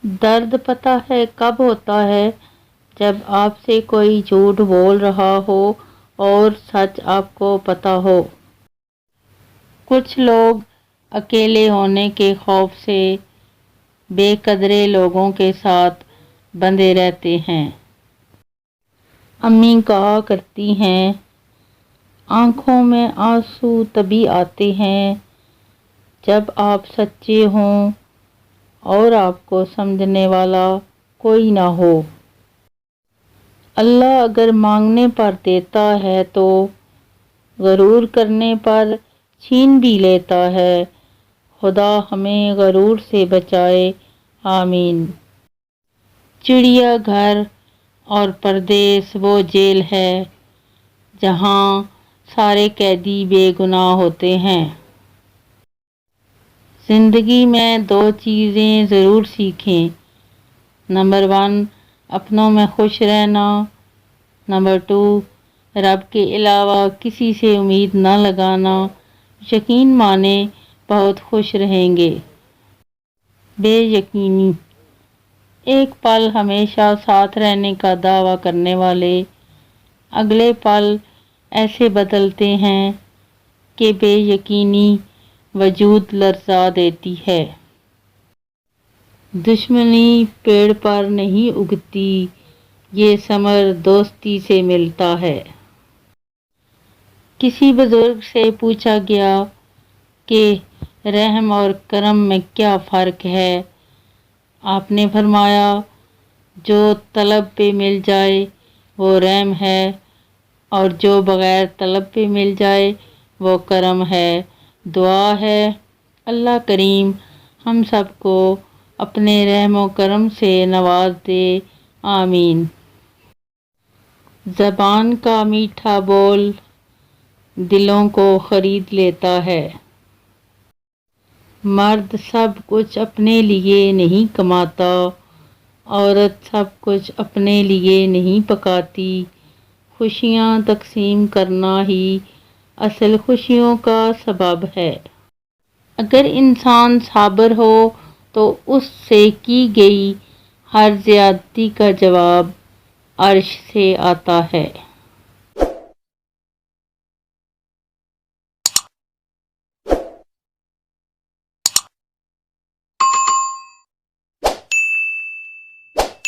درد پتہ ہے کب ہوتا ہے؟ جب آپ سے کوئی جھوٹ بول رہا ہو اور سچ آپ کو پتہ ہو۔ کچھ لوگ اکیلے ہونے کے خوف سے بے قدرے لوگوں کے ساتھ بندھے رہتے ہیں۔ امی کہا کرتی ہیں، آنکھوں میں آنسو تبھی آتے ہیں جب آپ سچے ہوں اور آپ کو سمجھنے والا کوئی نہ ہو۔ اللہ اگر مانگنے پر دیتا ہے تو غرور کرنے پر چھین بھی لیتا ہے۔ خدا ہمیں غرور سے بچائے، آمین۔ چڑیا گھر اور پردیس وہ جیل ہے جہاں سارے قیدی بے گناہ ہوتے ہیں۔ زندگی میں 2 چیزیں ضرور سیکھیں۔ نمبر 1 اپنوں میں خوش رہنا، نمبر 2 رب کے علاوہ کسی سے امید نہ لگانا۔ یقین مانیں بہت خوش رہیں گے۔ بے یقینی ایک پل ہمیشہ ساتھ رہنے کا دعویٰ کرنے والے اگلے پل ایسے بدلتے ہیں کہ بے یقینی وجود لرزا دیتی ہے۔ دشمنی پیڑ پر نہیں اگتی، یہ ثمر دوستی سے ملتا ہے۔ کسی بزرگ سے پوچھا گیا کہ رحم اور کرم میں کیا فرق ہے؟ آپ نے فرمایا، جو طلب پہ مل جائے وہ رحم ہے اور جو بغیر طلب پہ مل جائے وہ کرم ہے۔ دعا ہے اللہ کریم ہم سب کو اپنے رحم و کرم سے نواز دے، آمین۔ زبان کا میٹھا بول دلوں کو خرید لیتا ہے۔ مرد سب کچھ اپنے لیے نہیں کماتا، عورت سب کچھ اپنے لیے نہیں پکاتی۔ خوشیاں تقسیم کرنا ہی اصل خوشیوں کا سبب ہے۔ اگر انسان صابر ہو تو اس سے کی گئی ہر زیادتی کا جواب عرش سے آتا ہے۔